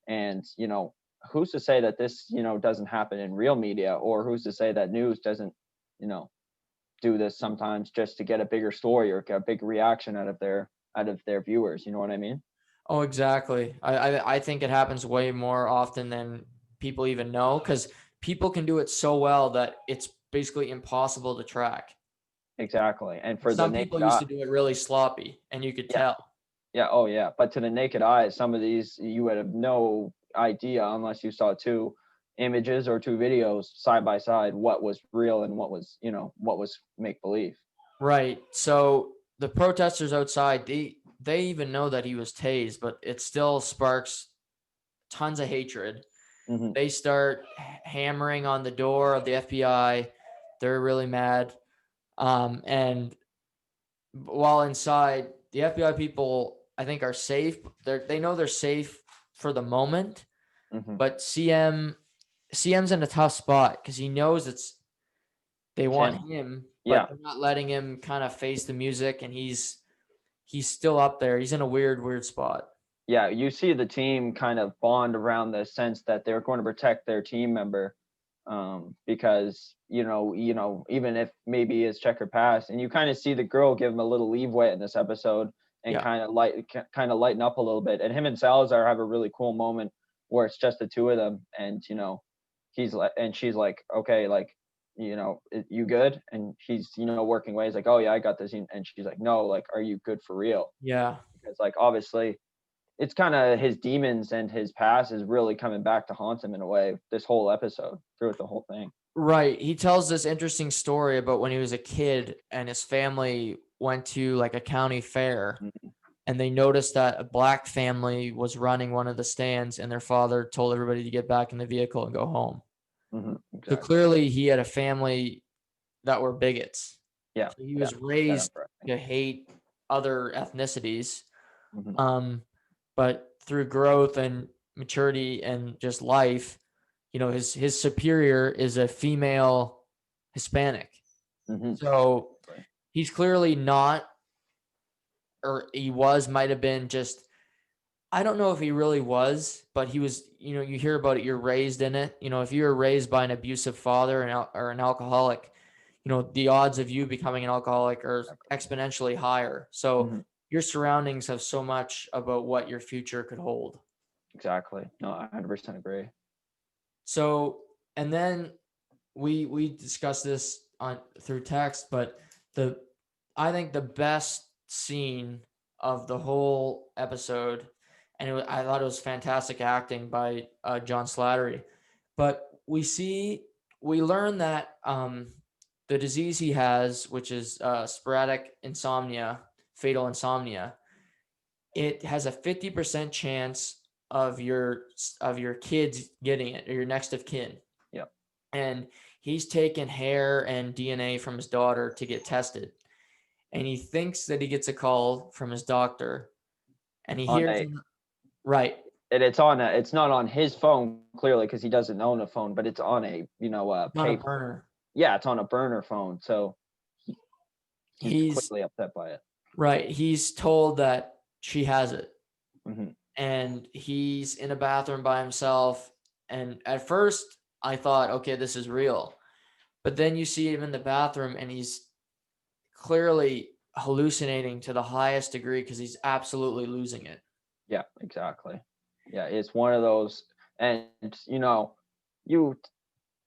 And, who's to say that this, doesn't happen in real media, or who's to say that news doesn't, you know, do this sometimes just to get a bigger story or get a big reaction out of their viewers, you know what I mean? Oh, exactly. I think it happens way more often than people even know because people can do it so well that it's basically impossible to track. Exactly. And for the Some people naked used eye, to do it really sloppy, and you could yeah, tell. yeah, oh yeah. But to the naked eye, some of these you would have no idea unless you saw two images or two videos side by side what was real and what was make believe. Right. So the protesters outside, they even know that he was tased, but it still sparks tons of hatred. Hmm. They start hammering on the door of the FBI. They're really mad. And while inside, the FBI people, I think, are safe. They know they're safe for the moment, Hmm. but CM's in a tough spot because he knows they It's want him. him, but Yeah. they're not letting him kind of face the music, and he's still up there. He's in a weird spot. Yeah, you see the team kind of bond around the sense that they're going to protect their team member, because even if maybe it's checkered past, and you kind of see the girl give him a little leeway in this episode and Yeah. kind of lighten up a little bit, and him and Salazar have a really cool moment where it's just the two of them, and she's like, okay, like, you good? And he's working away. He's like, oh yeah, I got this. And she's like, no, like, are you good for real? Yeah. Because like obviously it's kind of his demons and his past is really coming back to haunt him in a way this whole episode throughout the whole thing. Right. He tells this interesting story about when he was a kid and his family went to like a county fair, Mhm. and they noticed that a black family was running one of the stands, and their father told everybody to get back in the vehicle and go home. So Exactly. clearly he had a family that were bigots. Yeah. So he Yeah. was That's raised interesting. to hate other ethnicities. Hmm. But through growth and maturity and just life, his superior is a female Hispanic. Hmm. So he's clearly not, or he might have been just, I don't know if he really was, but he was, you hear about it, you're raised in it. If you were raised by an abusive father or an alcoholic, the odds of you becoming an alcoholic are exponentially higher. So Hmm. your surroundings have so much about what your future could hold. Exactly. No, I 100% agree. So, and then we discussed this on through text, but the I think the best scene of the whole episode, and I thought it was fantastic acting by John Slattery. But we learn that the disease he has, which is sporadic insomnia, fatal insomnia, it has a 50% chance of your kids getting it, or your next of kin. Yep. And he's taken hair and DNA from his daughter to get tested. And he thinks that he gets a call from his doctor, and he On hears a him, right, and it's not on his phone clearly because he doesn't own a phone, but it's on a on a paper. burner. Yeah, it's on a burner phone, so he's He's clearly upset by it. right. He's told that she has it, Hmm. and he's in a bathroom by himself. And at first, I thought, okay, this is real. But then you see him in the bathroom, and he's clearly hallucinating to the highest degree because he's absolutely losing it. Yeah, exactly. Yeah, it's one of those, and you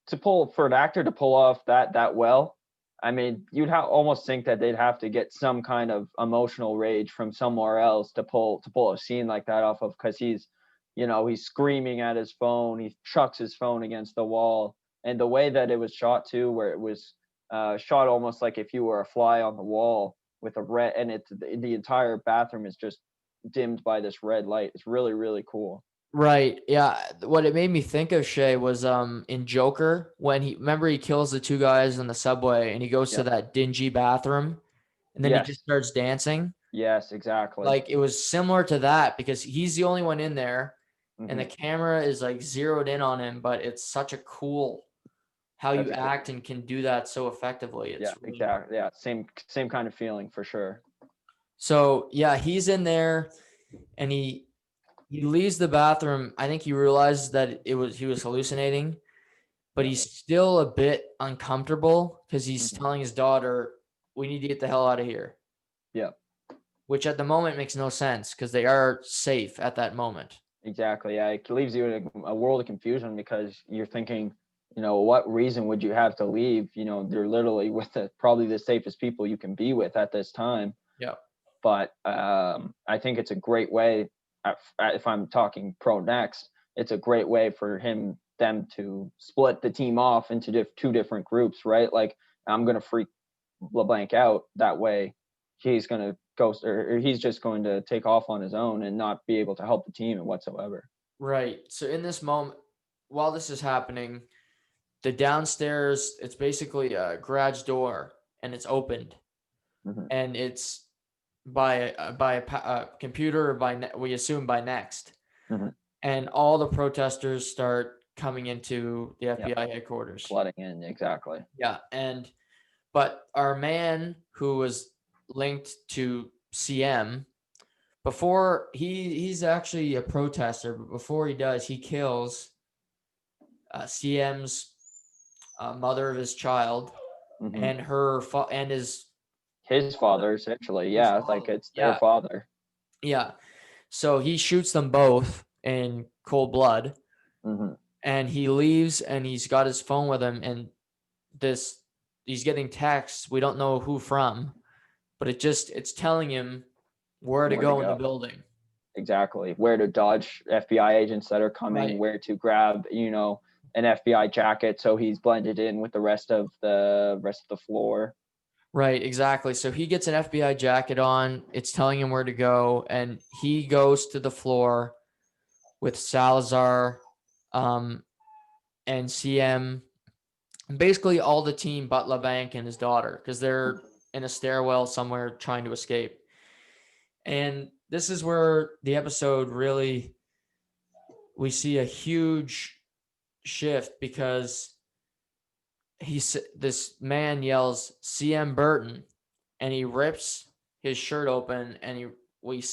to pull for an actor to pull off that well. I mean, you'd almost think that they'd have to get some kind of emotional rage from somewhere else to pull a scene like that off of, because he's screaming at his phone, he chucks his phone against the wall, and the way that it was shot too, where it was shot almost like if you were a fly on the wall with a red, and the entire bathroom is just dimmed by this red light. It's really, really cool. Right. Yeah. What it made me think of, Shay, was in Joker, when he kills the two guys in the subway and he goes to Yep. that dingy bathroom and then he just Yes. starts dancing. Yes, exactly. Like, it was similar to that because he's the only one in there and the Hmm. camera is like zeroed in on him, but it's such a cool how That's you a great. act and can do that so effectively. Yeah, It's really exactly. Yeah, same kind of feeling for sure. so yeah, he's in there and he leaves the bathroom. I think he realizes that he was hallucinating, but Yeah. he's still a bit uncomfortable because he's Hmm. telling his daughter, "We need to get the hell out of here," Yeah, which at the moment makes no sense because they are safe at that moment. exactly. Yeah, it leaves you in a world of confusion because you're thinking, what reason would you have to leave? They're literally with probably the safest people you can be with at this time. Yeah. But I think it's a great way. If I'm talking pro next, it's a great way for them to split the team off into two different groups, right? Like, I'm gonna freak LeBlanc out. That way, he's gonna go, or he's just going to take off on his own and not be able to help the team whatsoever. Right. So in this moment, while this is happening, the downstairs, it's basically a garage door and it's opened Hmm. and it's by a computer or we assume by Next. Hmm. And all the protesters start coming into the Yeah, FBI headquarters. flooding in exactly. Yeah. But our man who was linked to CM, before he's actually a protester, but before he does, he kills CM's mother of his child Hmm. and and His father, essentially, his yeah, like father. it's their Yeah, father. yeah. So he shoots them both in cold blood, Hmm. and he leaves, and he's got his phone with him, and this he's getting texts. We don't know who from, but it's telling him where to Where to go in the go? building. Exactly. Where to dodge FBI agents that are coming, Right. where to grab, an FBI jacket so he's blended in with the rest of the floor. Right, exactly. So he gets an FBI jacket on, it's telling him where to go, and he goes to the floor with Salazar, um, and CM, basically all the team but LeBlanc and his daughter, because they're in a stairwell somewhere trying to escape. And this is where the episode really, we see a huge shift, because this man yells CM Burton, and he rips his shirt open, and we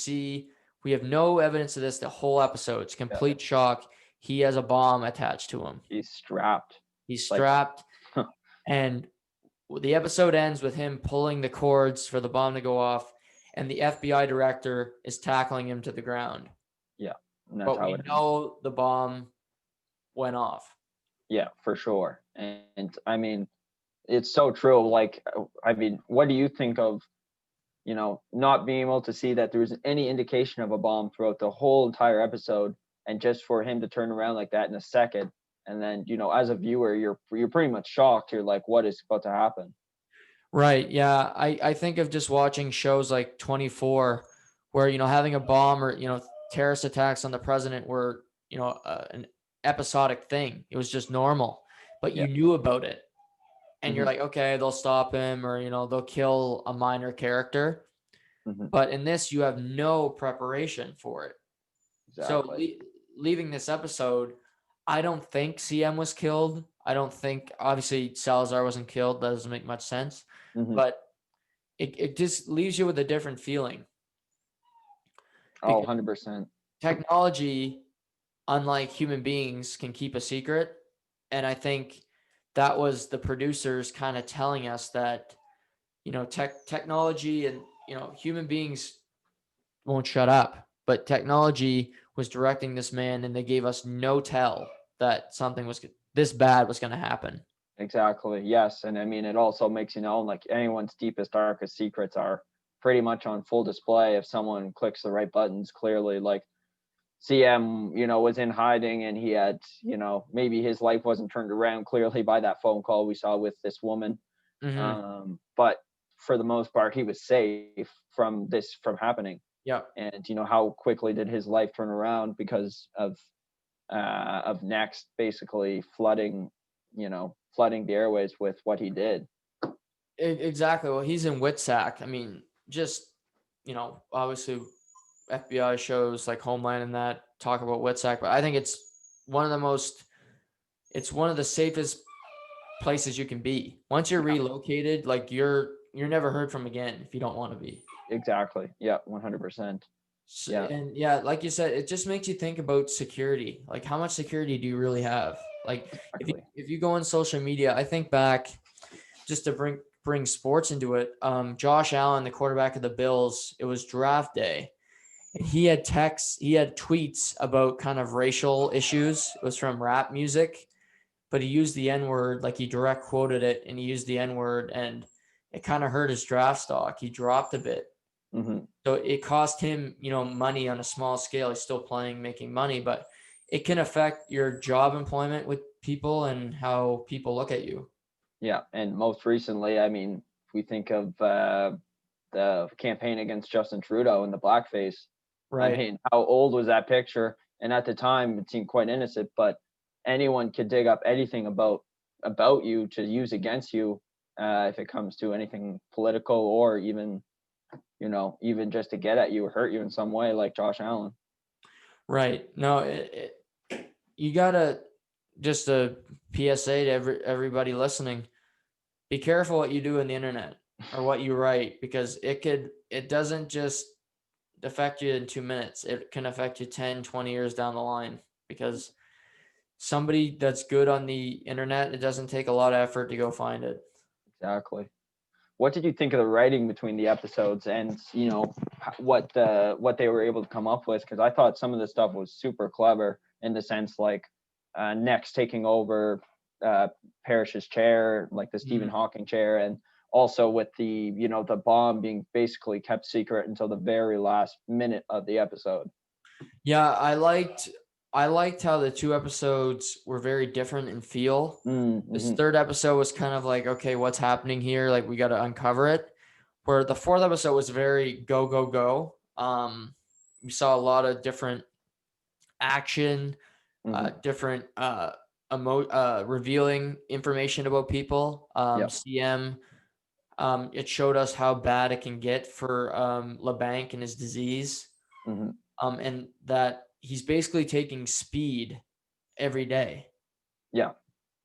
have no evidence of this the whole episode. It's Yeah. complete shock. He has a bomb attached to him. He's strapped. He's Like, strapped, and the episode ends with him pulling the cords for the bomb to go off, and the FBI director is tackling him to the ground. yeah, and that's But how we it ends. know the bomb went off. Yeah, for sure. And I mean, it's so true. Like, I mean, what do you think of, not being able to see that there was any indication of a bomb throughout the whole entire episode, and just for him to turn around like that in a second, and then, as a viewer, you're pretty much shocked. You're like, what is about to happen? Right. Yeah. I think of just watching shows like 24, where, having a bomb or, terrorist attacks on the president were, an episodic thing. It was just normal, but Yeah. you knew about it. And you're Hmm. like, okay, they'll stop him, or, they'll kill a minor character. Hmm. But in this, you have no preparation for it. So Exactly. leaving this episode, I don't think CM was killed. I don't think, obviously, Salazar wasn't killed. That doesn't make much sense. Hmm. But it just leaves you with a different feeling, Oh, because 100%. technology, unlike human beings, can keep a secret. And I think that was the producers kind of telling us that, technology and, human beings won't shut up, but technology was directing this man, and they gave us no tell that something was this bad was going to happen. Exactly. Yes. And I mean, it also makes you know, like, anyone's deepest, darkest secrets are pretty much on full display if someone clicks the right buttons. Clearly, like, CM, was in hiding, and he had, maybe his life wasn't turned around clearly by that phone call we saw with this woman. Mm-hmm. But for the most part, he was safe from happening. Yep. And how quickly did his life turn around because of Next basically flooding the airways with what he did. Exactly. Well, he's in Witsack. I mean, just, obviously FBI shows like Homeland and that talk about Witsack, but I think it's one of the safest places you can be. Once you're relocated, like you're never heard from again if you don't want to be. Exactly. Yeah, 100%. So, Yeah, and yeah, like you said, it just makes you think about security. Like, how much security do you really have? Like, exactly. if you go on social media, I think back, just to bring sports into it. Josh Allen, the quarterback of the Bills, it was draft day, and he had tweets about kind of racial issues. It was from rap music, but he used the N word, like he direct quoted it, and he used the N word, and it kind of hurt his draft stock. He dropped a bit. Hmm. So it cost him, money on a small scale. He's still playing, making money, but it can affect your job employment with people and how people look at you. Yeah, and most recently, I mean, if we think of the campaign against Justin Trudeau and the blackface, I Right. mean, how old was that picture? And at the time, it seemed quite innocent, but anyone could dig up anything about you to use against you, if it comes to anything political, or even just to get at you or hurt you in some way, like Josh Allen. Right. No, you gotta, just a PSA to everybody listening. Be careful what you do on the internet or what you write, because it doesn't just affect you in 2 minutes. It can affect you 10, 20 years down the line, because somebody that's good on the internet, it doesn't take a lot of effort to go find it. Exactly. What did you think of the writing between the episodes, and what they were able to come up with? Because I thought some of the stuff was super clever, in the sense, like, Next taking over Parrish's chair, like the Stephen Mhm. Hawking chair, and also with the bomb being basically kept secret until the very last minute of the episode. Yeah, I liked. I liked how the 2 episodes were very different in feel. This Mm-hmm. 3rd episode was kind of like, okay, what's happening here? Like we got to uncover it. Where the 4th episode was very go go go. We saw a lot of different action, Mm-hmm. different revealing information about people. Yep. CM, it showed us how bad it can get for LeBlanc and his disease, Mm-hmm. and that he's basically taking speed every day. Yeah.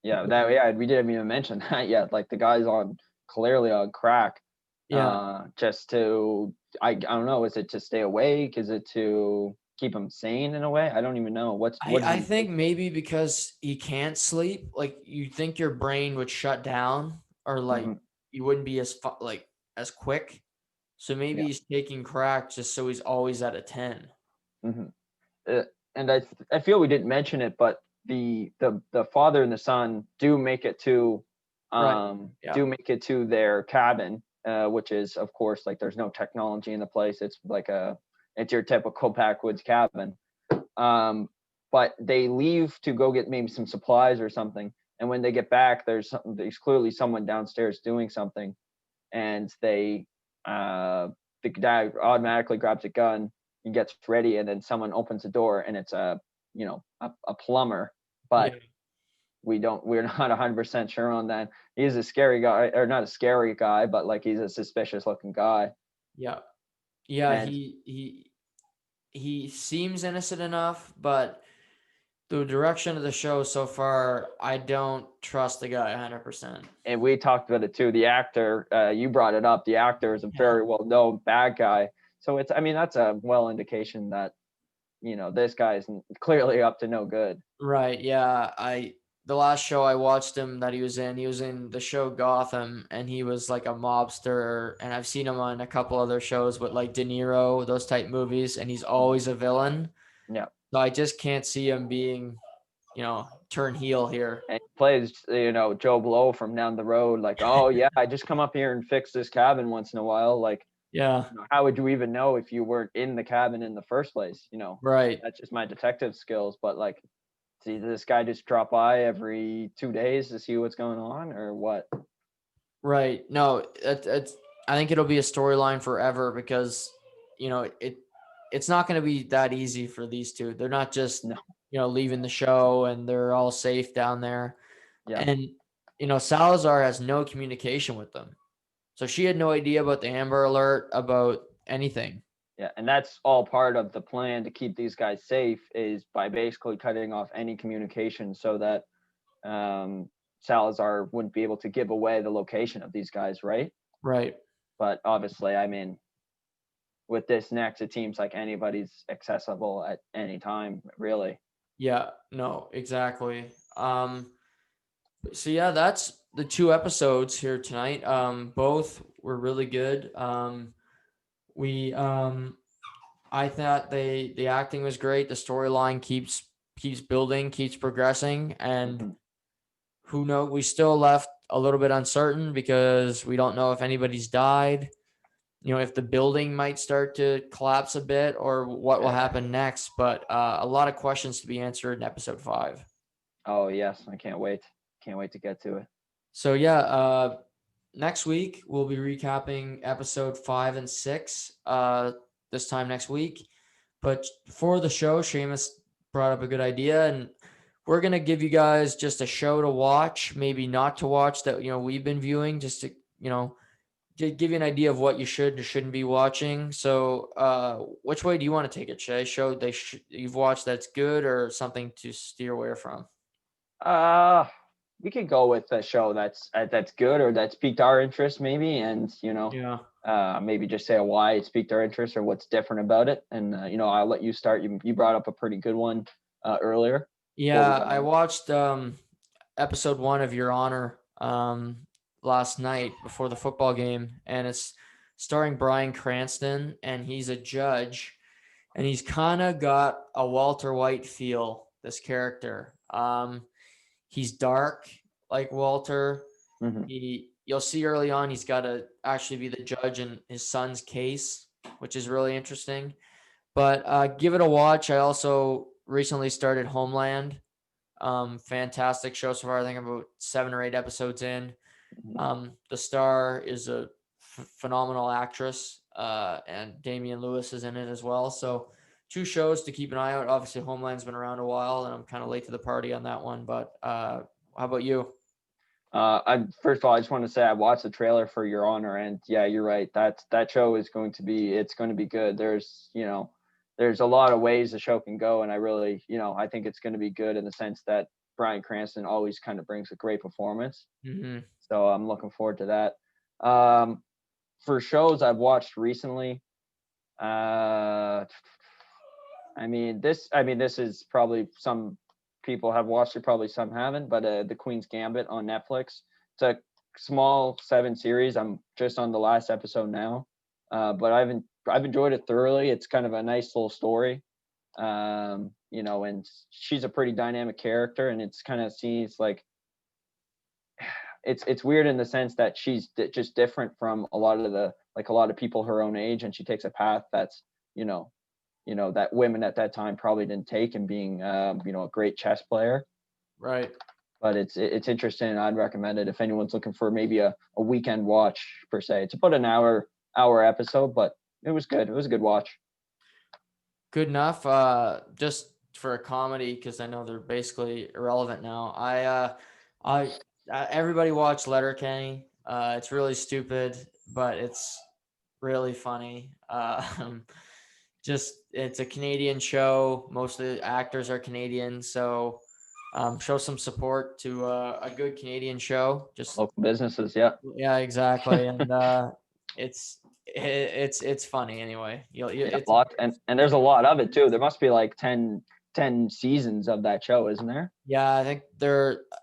Yeah, we didn't even mention that yet. Like the guy's on clearly on crack. Yeah, Just to I don't know, is it to stay awake? Is it to keep him sane in a way? I don't even know. I What is I he think taking? maybe because he can't sleep, like you think your brain would shut down or like Hmm. you wouldn't be like as quick. So maybe Yeah. he's taking crack just so he's always at a 10. Hmm. And I feel we didn't mention it, but the father and the son Right. Yeah. do make it to their cabin, which is of course like there's no technology in the place. It's like it's your typical backwoods cabin. Um, but they leave to go get maybe some supplies or something. And when they get back, there's clearly someone downstairs doing something, and the guy automatically grabs a gun and gets ready, and then someone opens the door, and it's a plumber, but Yeah. we're not 100% sure on that. He's a scary guy, or not a scary guy, but like he's a suspicious looking guy. Yeah. Yeah, And he seems innocent enough, but the direction of the show so far, I don't trust the guy 100%. and we talked about it too. The actor, you brought it up. The actor is a Yeah. very well known bad guy. So I mean, that's a well indication that this guy is clearly up to no good. Right. Yeah. The last show I watched him that he was in the show Gotham, and he was like a mobster, and I've seen him on a couple other shows with like De Niro, those type movies, and he's Mhm. always a villain. Yeah, So I just can't see him being, turn heel here. and he plays Joe Blow from down the road. Like, oh yeah, I just come up here and fix this cabin once in a while. Like, Yeah. how would you even know if you weren't in the cabin in the first place? Right. That's just my detective skills. But like, see, this guy just drop by every 2 days to see what's going on, or what? Right. No, it's I think it'll be a storyline forever because it's not going to be that easy for these two. They're not just, No. leaving the show and they're all safe down there. Yeah. And Salazar has no communication with them. So she had no idea about the Amber Alert, about anything. Yeah, and that's all part of the plan to keep these guys safe, is by basically cutting off any communication so that Salazar wouldn't be able to give away the location of these guys, right? Right. But obviously, I mean, with this next, it seems like anybody's accessible at any time, really. Yeah, no, exactly. So yeah, that's the 2 episodes here tonight. Both were really good. We I thought the acting was great. The storyline keeps building, keeps progressing, and Hmm. who knows? We still left a little bit uncertain because we don't know if anybody's died. If the building might start to collapse a bit or what will happen next. But a lot of questions to be answered in episode 5. Oh yes, I can't wait. Can't wait to get to it. So yeah, next week we'll be recapping episode 5 and 6. This time next week. But before the show, Shamus brought up a good idea, and we're gonna give you guys just a show to watch, maybe not to watch that we've been viewing, just to give you an idea of what you should or shouldn't be watching. So, which way do you want to take it? Should I show you've watched that's good, or something to steer away from? Uh we could go with a show that's good or that's piqued our interest, maybe, and Yeah. maybe just say why it's piqued our interest or what's different about it. And I'll let you start. You brought up a pretty good one earlier. What was Yeah, that I one? watched episode 1 of Your Honor last night before the football game, and it's starring Bryan Cranston, and he's a judge, and he's kind of got a Walter White feel. This character, he's dark like Walter. Hmm. You'll see early on he's got to actually be the judge in his son's case, which is really interesting. But give it a watch. I also recently started Homeland. Fantastic show so far. I think I'm about 7 or 8 episodes in. The star is a phenomenal actress, and Damian Lewis is in it as well. So 2 shows to keep an eye out. Obviously, Homeland's been around a while, and I'm kind of late to the party on that one. But how about you? I first of all, I just want to say I watched the trailer for Your Honor, and yeah, you're right. That show is going to be it's going to be good. There's a lot of ways the show can go, and I really I think it's going to be good in the sense that Bryan Cranston always kind of brings a great performance. Mm-hmm. So I'm looking forward to that. For shows I've watched recently, this is probably some people have watched it, probably some haven't, but The Queen's Gambit on Netflix. It's a small 7 series. I'm just on the last episode now, but I've enjoyed it thoroughly. It's kind of a nice little story, and she's a pretty dynamic character, and it's kind of seems like it's weird in the sense that she's just different from a lot of people her own age, and she takes a path that's that women at that time probably didn't take, and being a great chess player. Right. But it's interesting, and I'd recommend it if anyone's looking for maybe a weekend watch per se. It's about an hour episode, but it was good. It was a good watch. Good enough. Just for a comedy, because I know they're basically irrelevant now. I everybody watch Letterkenny. It's really stupid, but it's really funny. Just it's a Canadian show. Most of the actors are Canadian, so show some support to a good Canadian show. Just Local businesses, yeah. yeah, exactly, and it's funny anyway. Yeah, It's lot and there's a lot of it too. There must be like 10 seasons of that show, isn't there? yeah, I think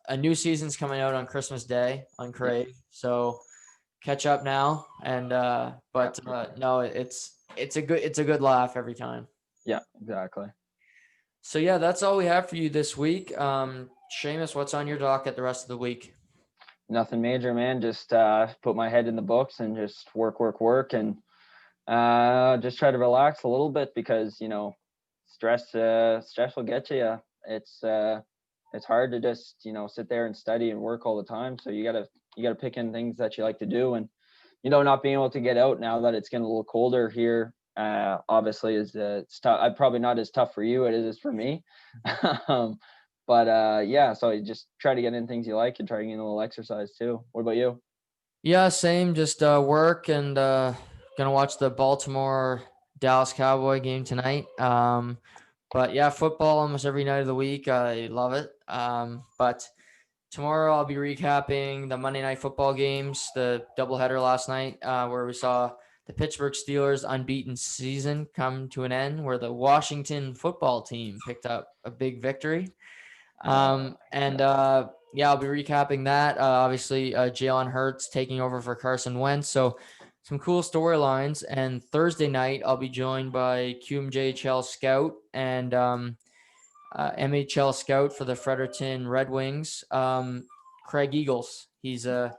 a new season's coming out on Christmas Day on Yeah. Crave, so catch up now. And but no, it's a good laugh every time. Yeah, exactly. So yeah, that's all we have for you this week. Shamus, what's on your docket the rest of the week? Nothing major, man. Just put my head in the books and just work, and just try to relax a little bit, because stress will get to you. It's hard to just sit there and study and work all the time. So you gotta pick in things that you like to do, and not being able to get out now that it's getting a little colder here, obviously is it's tough. Probably not as tough for you as it is for me. But yeah, so you just try to get in things you like, and try to get in a little exercise too. What about you? Yeah, same. Just work and gonna watch the Baltimore Dallas Cowboy game tonight. But yeah, football almost every night of the week. I love it. But tomorrow I'll be recapping the Monday Night Football games, the doubleheader last night, where we saw the Pittsburgh Steelers' unbeaten season come to an end, where the Washington football team picked up a big victory. And yeah, I'll be recapping that. Obviously, Jalen Hurts taking over for Carson Wentz. So some cool storylines. And Thursday night, I'll be joined by QMJHL scout and MHL scout for the Fredericton Red Wings, Craig Eagles. He's a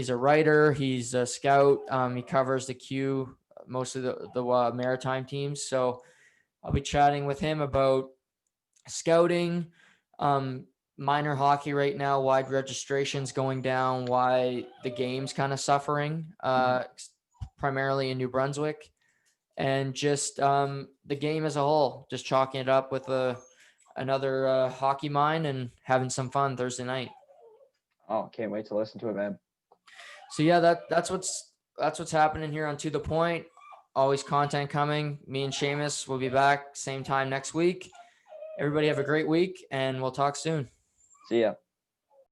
writer. He's a scout. He covers the Q, most of the maritime teams. So I'll be chatting with him about scouting, minor hockey right now, wide registrations going down, why the game's kind of suffering, primarily in New Brunswick, and just the game as a whole, just chalking it up with another hockey mind and having some fun Thursday night. Oh, can't wait to listen to it, man. So yeah, that's what's happening here on To The Point. Always content coming. Me and Shamus will be back same time next week. Everybody have a great week, and we'll talk soon. See ya.